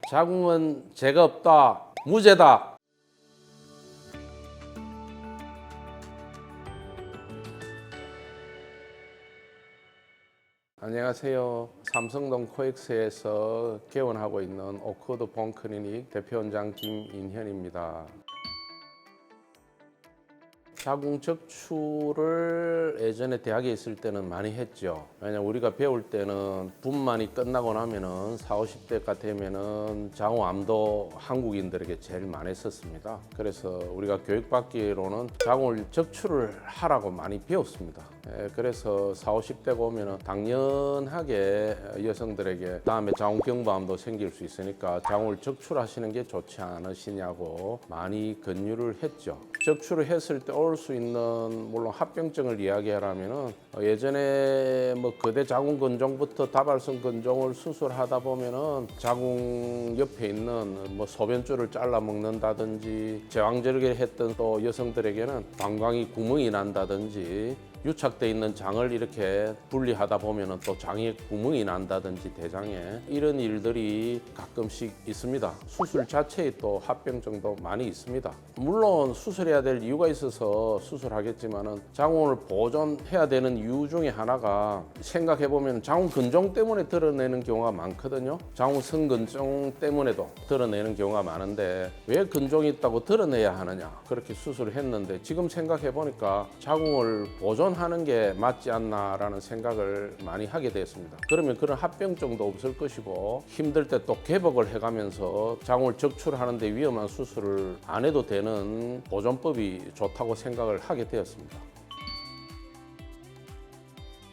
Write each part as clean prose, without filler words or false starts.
자궁은 죄가 없다, 무죄다. 안녕하세요. 삼성동 코엑스에서 개원하고 있는 오코드 본클리닉 대표원장 김인현입니다. 자궁 적출을 예전에 대학에 있을 때는 많이 했죠. 왜냐면 우리가 배울 때는 분만이 끝나고 나면은 40, 50대가 되면은 자궁암도 한국인들에게 제일 많이 썼습니다. 그래서 우리가 교육받기로는 자궁을 적출을 하라고 많이 배웠습니다. 그래서 40, 50대가 오면은 당연하게 여성들에게 다음에 자궁경부암도 생길 수 있으니까 자궁을 적출하시는 게 좋지 않으시냐고 많이 권유를 했죠. 적출을 했을 때 올 수 있는 물론 합병증을 이야기하라면은 예전에 뭐 거대 자궁 근종부터 다발성 근종을 수술하다 보면은 자궁 옆에 있는 뭐 소변줄을 잘라 먹는다든지 제왕절개 했던 또 여성들에게는 방광이 구멍이 난다든지 유착돼 있는 장을 이렇게 분리하다 보면은 또 장에 구멍이 난다든지 대장에 이런 일들이 가끔씩 있습니다. 수술 자체에 또 합병증도 많이 있습니다. 물론 수술해야 될 이유가 있어서 수술하겠지만은 자궁을 보존해야 되는 이유 중에 하나가 생각해 보면 자궁 근종 때문에 드러내는 경우가 많거든요. 자궁 성근종 때문에도 드러내는 경우가 많은데 왜 근종이 있다고 드러내야 하느냐 그렇게 수술을 했는데 지금 생각해 보니까 자궁을 보존하는 게 맞지 않나라는 생각을 많이 하게 됐습니다. 그러면 그런 합병증도 없을 것이고 힘들 때 또 개복을 해가면서 자궁을 적출하는데 위험한 수술을 안 해도 되는 보존법이 좋다고 생각을 하게 되었습니다.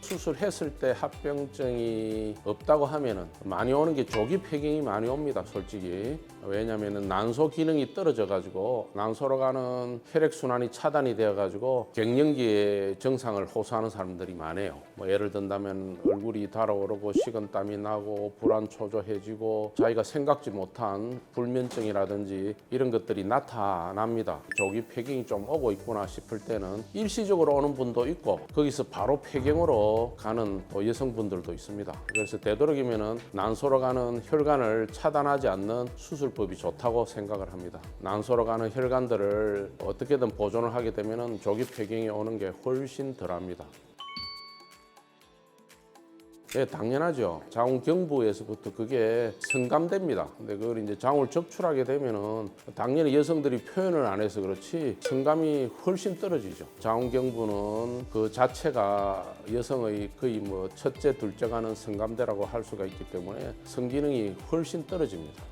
수술했을 때 합병증이 없다고 하면은 많이 오는 게 조기 폐경이 많이 옵니다, 솔직히. 왜냐면은 난소 기능이 떨어져 가지고 난소로 가는 혈액 순환이 차단이 되어 가지고 갱년기에 정상을 호소하는 사람들이 많아요. 뭐 예를 든다면 얼굴이 달아오르고 식은땀이 나고 불안 초조해지고 자기가 생각지 못한 불면증이라든지 이런 것들이 나타납니다. 조기 폐경이 좀 오고 있구나 싶을 때는 일시적으로 오는 분도 있고 거기서 바로 폐경으로 가는 또 여성분들도 있습니다. 그래서 되도록이면은 난소로 가는 혈관을 차단하지 않는 수술법이 좋다고 생각을 합니다. 난소로 가는 혈관들을 어떻게든 보존을 하게 되면은 조기 폐경이 오는 게 훨씬 덜합니다. 네, 당연하죠. 자궁 경부에서부터 그게 성감됩니다. 근데 그걸 이제 자궁을 적출하게 되면은 당연히 여성들이 표현을 안 해서 그렇지 성감이 훨씬 떨어지죠. 자궁 경부는 그 자체가 여성의 거의 뭐 첫째, 둘째 가는 성감대라고 할 수가 있기 때문에 성기능이 훨씬 떨어집니다.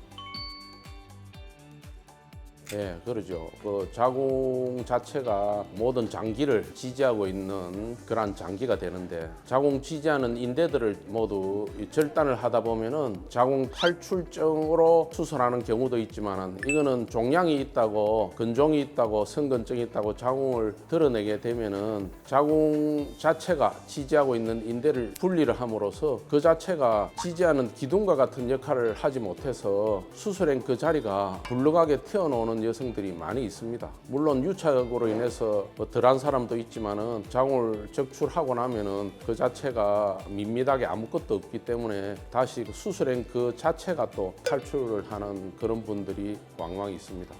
예, 그러죠. 그 자궁 자체가 모든 장기를 지지하고 있는 그러한 장기가 되는데 자궁 지지하는 인대들을 모두 절단을 하다 보면은 자궁 탈출증으로 수술하는 경우도 있지만은 이거는 종양이 있다고 근종이 있다고 성근증이 있다고 자궁을 드러내게 되면은 자궁 자체가 지지하고 있는 인대를 분리를 함으로써 그 자체가 지지하는 기둥과 같은 역할을 하지 못해서 수술한 그 자리가 불룩하게 튀어나오는 여성들이 많이 있습니다. 물론 유착으로 인해서 덜한 사람도 있지만은 자궁을 적출하고 나면은 그 자체가 밋밋하게 아무것도 없기 때문에 다시 수술한 그 자체가 또 탈출을 하는 그런 분들이 왕왕 있습니다.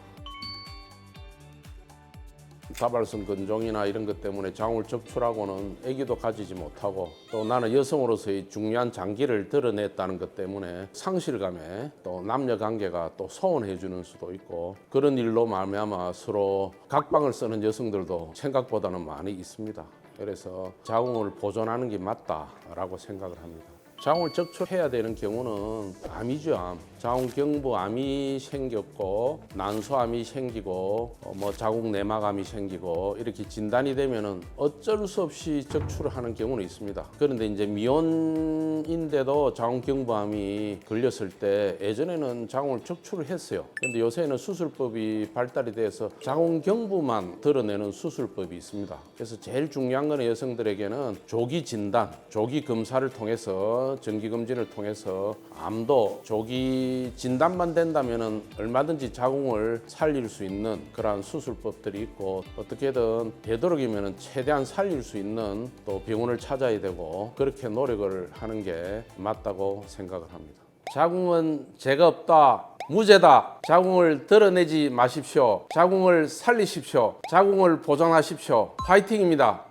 다발성 근종이나 이런 것 때문에 자궁을 적출하고는 아기도 가지지 못하고 또 나는 여성으로서의 중요한 장기를 드러냈다는 것 때문에 상실감에 또 남녀 관계가 또 소원해 주는 수도 있고 그런 일로 말미암아 서로 각방을 쓰는 여성들도 생각보다는 많이 있습니다. 그래서 자궁을 보존하는 게 맞다라고 생각을 합니다. 자궁을 적출해야 되는 경우는 암이죠, 암. 자궁 경부암이 생겼고 난소암이 생기고 뭐 자궁 내막암이 생기고 이렇게 진단이 되면은 어쩔 수 없이 적출을 하는 경우는 있습니다. 그런데 이제 미혼인데도 자궁 경부암이 걸렸을 때 예전에는 자궁을 적출을 했어요. 근데 요새는 수술법이 발달이 돼서 자궁 경부만 드러내는 수술법이 있습니다. 그래서 제일 중요한 건 여성들에게는 조기 진단, 조기 검사를 통해서 정기검진을 통해서 암도 조기 진단만 된다면 얼마든지 자궁을 살릴 수 있는 그러한 수술법들이 있고 어떻게든 되도록이면 최대한 살릴 수 있는 또 병원을 찾아야 되고 그렇게 노력을 하는 게 맞다고 생각을 합니다. 자궁은 죄가 없다, 무죄다. 자궁을 드러내지 마십시오. 자궁을 살리십시오. 자궁을 보존하십시오. 파이팅입니다.